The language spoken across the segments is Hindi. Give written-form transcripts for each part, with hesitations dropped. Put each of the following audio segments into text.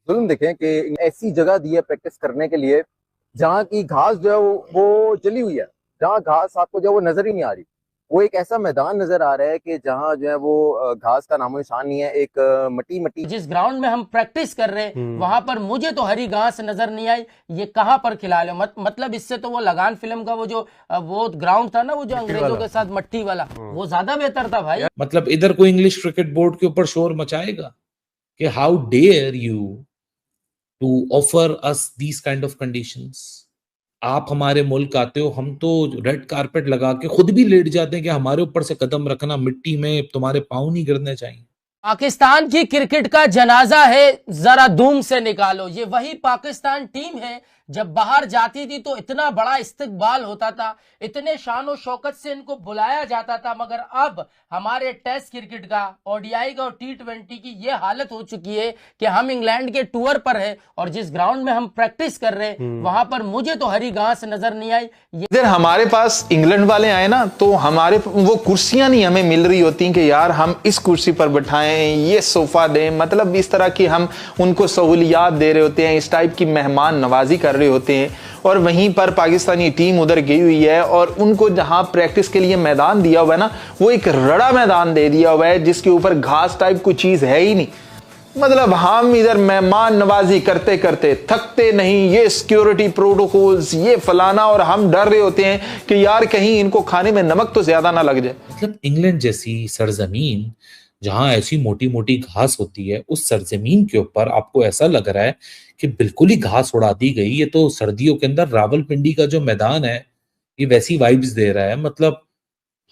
जुल्म देखें कि ऐसी जगह दी है प्रैक्टिस करने के लिए जहाँ की घास जो है वो जली हुई है। जहाँ घास आपको जो है वो नजर ही नहीं आ रही। वो एक ऐसा मैदान नजर आ रहा है कि जहाँ जो है वो घास का नामो निशान नहीं है। एक मटी मटी जिस ग्राउंड में हम प्रैक्टिस कर रहे हैं वहां पर मुझे तो हरी घास नजर नहीं आई। ये कहां पर खिला लो मतलब इससे तो वो लगान फिल्म का वो जो वो ग्राउंड था ना, वो जो अंग्रेजों के साथ मट्टी वाला, वो ज्यादा बेहतर था भाई। मतलब इधर कोई इंग्लिश क्रिकेट बोर्ड के ऊपर शोर मचाएगा कि how dare you to offer us these kind of conditions. आप हमारे मुल्क आते हो, हम तो रेड कारपेट लगा के खुद भी लेट जाते हैं कि हमारे ऊपर से कदम रखना, मिट्टी में तुम्हारे पाँव नहीं गिरने चाहिए। पाकिस्तान की क्रिकेट का जनाजा है, जरा धूम से निकालो। ये वही पाकिस्तान टीम है जब बाहर जाती थी तो इतना बड़ा इस्तकबाल होता था, इतने शान शौकत से इनको बुलाया जाता था। मगर अब हमारे टेस्ट क्रिकेट का, ओडीआई का और टी20 की ये हालत हो चुकी है कि हम इंग्लैंड के टूर पर है और जिस ग्राउंड में हम प्रैक्टिस कर रहे हैं वहां पर मुझे तो हरी घास नजर नहीं आई। इधर हमारे पास इंग्लैंड वाले आए ना, तो हमारे वो कुर्सियां नहीं हमें मिल रही होती कि यार हम इस कुर्सी पर बैठाएं, ये सोफा दें, मतलब इस तरह की हम उनको सहूलियात दे रहे होते हैं, इस टाइप की मेहमान नवाजी कर रहे होते हैं। और वहीं पर पाकिस्तानी टीम उधर गई हुई है और उनको जहां प्रैक्टिस के लिए मैदान दिया हुआ है ना, वो एक रड़ा मैदान दे दिया हुआ है जिसके ऊपर घास टाइप कोई चीज है ही नहीं। मतलब हम इधर मेहमान नवाजी करते करते थकते नहीं, ये सिक्योरिटी प्रोटोकॉल्स, ये फलाना, और हम डर रहे होते हैं कि यार कहीं इनको खाने में नमक तो ज्यादा ना लग जाए। मतलब इंग्लैंड जैसी सरजमीन जहां ऐसी मोटी मोटी घास होती है, उस सरजमीन के ऊपर आपको ऐसा लग रहा है कि बिल्कुल ही घास उड़ा दी गई। ये तो सर्दियों के अंदर रावलपिंडी का जो मैदान है, ये वैसी वाइब्स दे रहा है। मतलब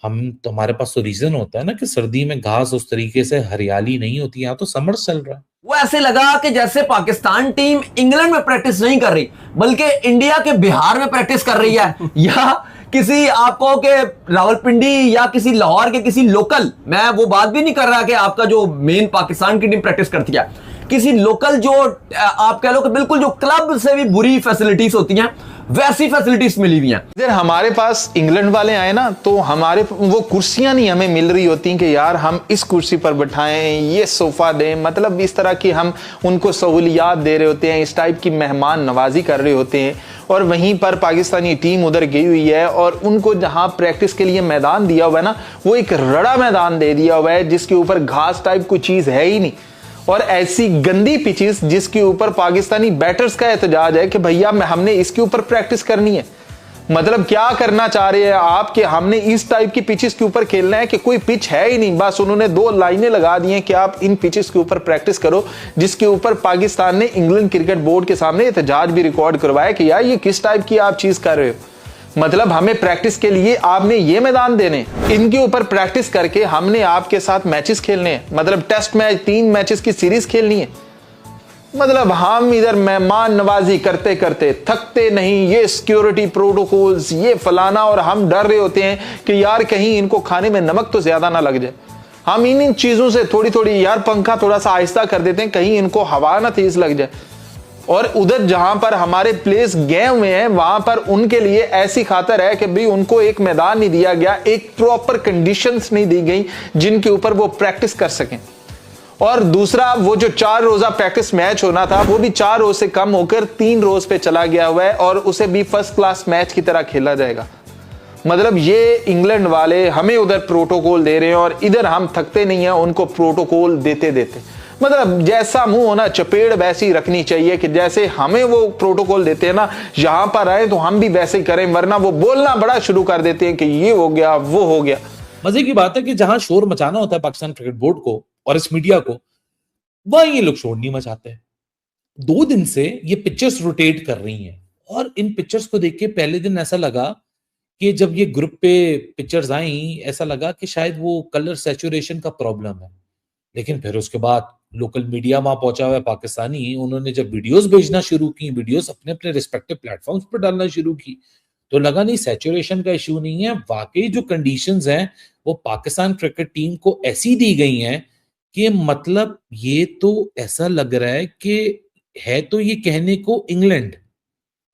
हम तो, हमारे पास तो रीजन होता है ना कि सर्दी में घास उस तरीके से हरियाली नहीं होती। यहाँ तो समर चल रहा है। वो ऐसे लगा कि जैसे पाकिस्तान टीम इंग्लैंड में प्रैक्टिस नहीं कर रही बल्कि इंडिया के बिहार में प्रैक्टिस कर रही है या किसी आपको के रावलपिंडी या किसी लाहौर के किसी लोकल, मैं वो बात भी नहीं कर रहा कि आपका जो मेन पाकिस्तान की टीम प्रैक्टिस करती है, किसी लोकल जो आप कह लो कि बिल्कुल जो क्लब से भी बुरी फैसिलिटीज होती हैं वैसी फैसिलिटीज मिली हुई हैं। इधर हमारे पास इंग्लैंड वाले आए ना, तो हमारे वो कुर्सियां नहीं हमें मिल रही होती कि यार हम इस कुर्सी पर बैठाएं, ये सोफा दें, मतलब इस तरह की हम उनको सहूलियात दे रहे होते हैं, इस टाइप की मेहमान नवाजी कर रहे होते हैं। और वहीं पर पाकिस्तानी टीम उधर गई हुई है और उनको जहां प्रैक्टिस के लिए मैदान दिया हुआ है ना, वो एक रड़ा मैदान दे दिया हुआ है जिसके ऊपर घास टाइप कोई चीज है ही नहीं। और ऐसी गंदी पिचेस जिसके ऊपर पाकिस्तानी बैटर्स का एहतजाज है कि भैया हमने इसके ऊपर प्रैक्टिस करनी है। मतलब क्या करना चाह रहे हैं आप कि हमने इस टाइप की पिचेस के ऊपर खेलना है कि कोई पिच है ही नहीं, बस उन्होंने दो लाइनें लगा दी हैं कि आप इन पिचेस के ऊपर प्रैक्टिस करो, जिसके ऊपर पाकिस्तान ने इंग्लैंड क्रिकेट बोर्ड के सामने एहतजाज भी रिकॉर्ड करवाया कि यार ये किस टाइप की आप चीज कर रहे हो। मतलब हमें प्रैक्टिस के लिए आपने ये मैदान देने, इनके ऊपर प्रैक्टिस करके हमने आपके साथ मैचेस खेलने हैं, मतलब टेस्ट मैच 3 मैचेस की सीरीज खेलनी है। मतलब हम इधर मेहमान नवाजी करते करते थकते नहीं, ये सिक्योरिटी प्रोटोकॉल्स, ये फलाना, और हम डर रहे होते हैं कि यार कहीं इनको खाने में नमक तो ज्यादा ना लग जाए। हम इन चीजों से थोड़ी थोड़ी, यार पंखा थोड़ा सा आहिस्ता कर देते हैं कहीं इनको हवा ना तेज लग जाए। और उधर जहां पर हमारे प्लेस गए हुए हैं वहां पर उनके लिए ऐसी खातर है कि भाई उनको एक मैदान नहीं दिया गया, एक प्रॉपर कंडीशंस नहीं दी गई जिनके ऊपर वो प्रैक्टिस कर सकें। और दूसरा, वो जो 4 रोजा प्रैक्टिस मैच होना था वो भी 4 रोज से कम होकर 3 रोज पे चला गया हुआ है और उसे भी फर्स्ट क्लास मैच की तरह खेला जाएगा। मतलब ये इंग्लैंड वाले हमें उधर प्रोटोकॉल दे रहे हैं और इधर हम थकते नहीं है उनको प्रोटोकॉल देते देते। मतलब जैसा मुंह होना चपेड़ वैसी रखनी चाहिए कि जैसे हमें वो प्रोटोकॉल देते हैं ना, यहां पर आए तो हम भी वैसे ही करें, वरना वो बोलना बड़ा शुरू कर देते हैं कि ये हो गया वो हो गया। मजे की बात है कि जहां शोर मचाना होता है पाकिस्तान क्रिकेट बोर्ड को और इस मीडिया को, वहां ये लोग शोर नहीं मचाते हैं। 2 दिन से ये पिक्चर्स रोटेट कर रही हैं और इन पिक्चर्स को देख के पहले दिन ऐसा लगा कि जब ये ग्रुप पे पिक्चर्स आई, ऐसा लगा कि शायद वो कलर सैचुरेशन का प्रॉब्लम है। लेकिन फिर उसके बाद लोकल मीडिया वहां पहुंचा हुआ है पाकिस्तानी, उन्होंने जब वीडियोस भेजना शुरू की, वीडियोस अपने अपने रिस्पेक्टिव प्लेटफॉर्म्स पर डालना शुरू की, तो लगा नहीं सैचुरेशन का इशू नहीं है। वाकई जो कंडीशंस हैं वो पाकिस्तान क्रिकेट टीम को ऐसी दी गई हैं कि मतलब ये तो ऐसा लग रहा है कि है तो ये कहने को इंग्लैंड,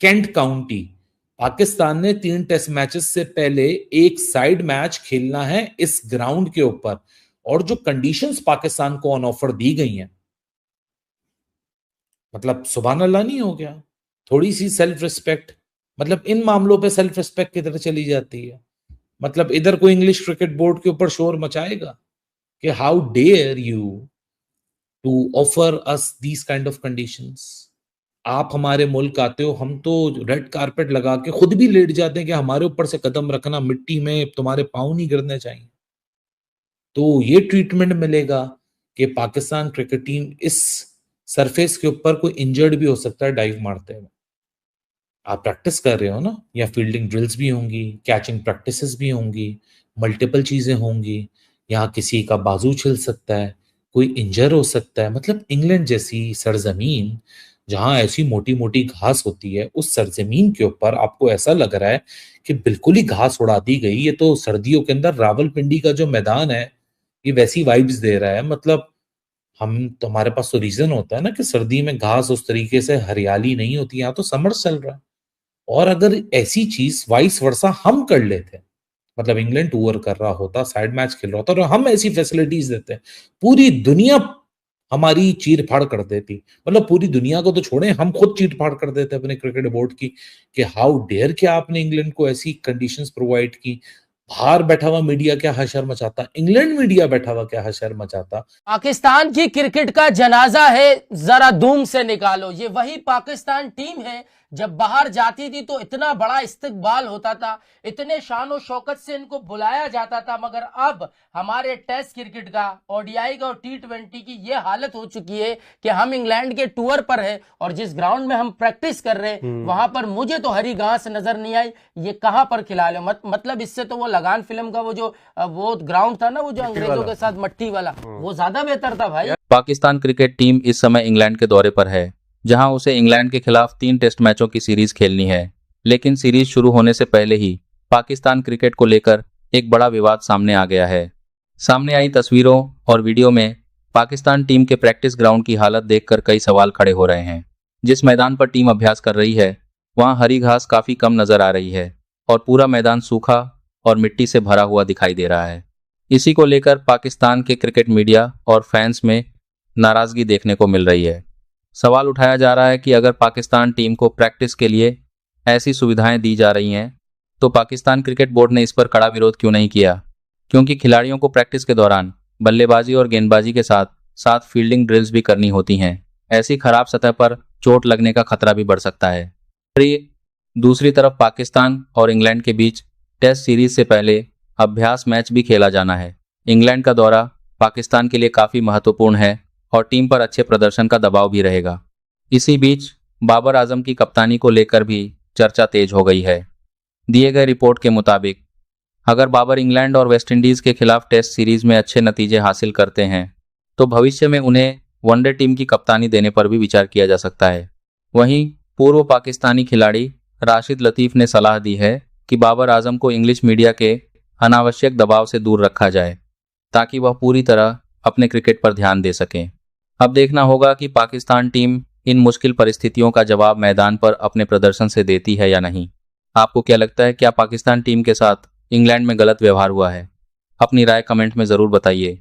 केंट काउंटी। पाकिस्तान ने 3 टेस्ट मैचेस से पहले एक साइड मैच खेलना है इस ग्राउंड के ऊपर, और जो कंडीशंस पाकिस्तान को ऑन ऑफर दी गई हैं मतलब सुभान अल्लाह नहीं हो गया? थोड़ी सी सेल्फ रिस्पेक्ट, मतलब इन मामलों पे सेल्फ रिस्पेक्ट की तरह चली जाती है। मतलब इधर कोई इंग्लिश क्रिकेट बोर्ड के ऊपर शोर मचाएगा कि how dare you to offer us these kind of conditions. आप हमारे मुल्क आते हो, हम तो रेड कारपेट लगा के खुद भी लेट जाते हैं कि हमारे ऊपर से कदम रखना, मिट्टी में तुम्हारे पाँव नहीं गिरने चाहिए। तो ये ट्रीटमेंट मिलेगा कि पाकिस्तान क्रिकेट टीम इस सरफेस के ऊपर कोई इंजर्ड भी हो सकता है डाइव मारते हुए। आप प्रैक्टिस कर रहे हो ना, या फील्डिंग ड्रिल्स भी होंगी, कैचिंग प्रैक्टिसेस भी होंगी, मल्टीपल चीजें होंगी, यहाँ किसी का बाजू छिल सकता है, कोई इंजर हो सकता है। मतलब इंग्लैंड जैसी सरजमीन जहां ऐसी मोटी मोटी घास होती है, उस सरजमीन के ऊपर आपको ऐसा लग रहा है कि बिल्कुल ही घास उड़ा दी गई। ये तो सर्दियों के अंदर रावलपिंडी का जो मैदान है, ये वैसी वाइब्स दे रहा है। मतलब हम तो, हमारे पास तो रीजन होता है ना कि सर्दी में घास उस तरीके से हरियाली नहीं होती, यहाँ तो समर चल रहा है। और अगर ऐसी चीज वाइस वर्सा हम कर लेते, मतलब इंग्लैंड टूर कर रहा होता, साइड मैच खेल रहा होता और हम ऐसी फैसिलिटीज देते, पूरी दुनिया हमारी चीर फाड़ कर देती। मतलब पूरी दुनिया को तो छोड़ें, हम खुद चीर फाड़ कर देते अपने क्रिकेट बोर्ड की कि हाउ डेयर क्या आपने इंग्लैंड को ऐसी कंडीशंस प्रोवाइड की। बाहर बैठा हुआ मीडिया क्या हशर मचाता, इंग्लैंड मीडिया बैठा हुआ क्या हशर मचाता। पाकिस्तान की क्रिकेट का जनाजा है, जरा धूम से निकालो। ये वही पाकिस्तान टीम है जब बाहर जाती थी तो इतना बड़ा इस्तकबाल होता था, इतने शान शौकत से इनको बुलाया जाता था। मगर अब हमारे टेस्ट क्रिकेट का, ओडीआई का और T20 की ये हालत हो चुकी है कि हम इंग्लैंड के टूर पर है और जिस ग्राउंड में हम प्रैक्टिस कर रहे हैं वहां पर मुझे तो हरी घास नजर नहीं आई। ये कहां पर खिला लो, मतलब इससे तो वो लगान फिल्म का वो ग्राउंड था ना, वो जो अंग्रेजों के साथ मट्टी वाला, वो ज्यादा बेहतर था भाई। पाकिस्तान क्रिकेट टीम इस समय इंग्लैंड के दौरे पर है, जहां उसे इंग्लैंड के खिलाफ 3 टेस्ट मैचों की सीरीज खेलनी है। लेकिन सीरीज शुरू होने से पहले ही पाकिस्तान क्रिकेट को लेकर एक बड़ा विवाद सामने आ गया है। सामने आई तस्वीरों और वीडियो में पाकिस्तान टीम के प्रैक्टिस ग्राउंड की हालत देखकर कई सवाल खड़े हो रहे हैं। जिस मैदान पर टीम अभ्यास कर रही है वहां हरी घास काफी कम नजर आ रही है और पूरा मैदान सूखा और मिट्टी से भरा हुआ दिखाई दे रहा है। इसी को लेकर पाकिस्तान के क्रिकेट मीडिया और फैंस में नाराजगी देखने को मिल रही है। सवाल उठाया जा रहा है कि अगर पाकिस्तान टीम को प्रैक्टिस के लिए ऐसी सुविधाएं दी जा रही हैं तो पाकिस्तान क्रिकेट बोर्ड ने इस पर कड़ा विरोध क्यों नहीं किया, क्योंकि खिलाड़ियों को प्रैक्टिस के दौरान बल्लेबाजी और गेंदबाजी के साथ साथ फील्डिंग ड्रिल्स भी करनी होती हैं। ऐसी खराब सतह पर चोट लगने का खतरा भी बढ़ सकता है। दूसरी तरफ पाकिस्तान और इंग्लैंड के बीच टेस्ट सीरीज से पहले अभ्यास मैच भी खेला जाना है। इंग्लैंड का दौरा पाकिस्तान के लिए काफी महत्वपूर्ण है और टीम पर अच्छे प्रदर्शन का दबाव भी रहेगा। इसी बीच बाबर आजम की कप्तानी को लेकर भी चर्चा तेज हो गई है। दिए गए रिपोर्ट के मुताबिक अगर बाबर इंग्लैंड और वेस्टइंडीज के खिलाफ टेस्ट सीरीज में अच्छे नतीजे हासिल करते हैं तो भविष्य में उन्हें वनडे टीम की कप्तानी देने पर भी विचार किया जा सकता है। वहीं पूर्व पाकिस्तानी खिलाड़ी राशिद लतीफ ने सलाह दी है कि बाबर आजम को इंग्लिश मीडिया के अनावश्यक दबाव से दूर रखा जाए ताकि वह पूरी तरह अपने क्रिकेट पर ध्यान दे सकें। अब देखना होगा कि पाकिस्तान टीम इन मुश्किल परिस्थितियों का जवाब मैदान पर अपने प्रदर्शन से देती है या नहीं। आपको क्या लगता है, क्या पाकिस्तान टीम के साथ इंग्लैंड में गलत व्यवहार हुआ है? अपनी राय कमेंट में जरूर बताइए।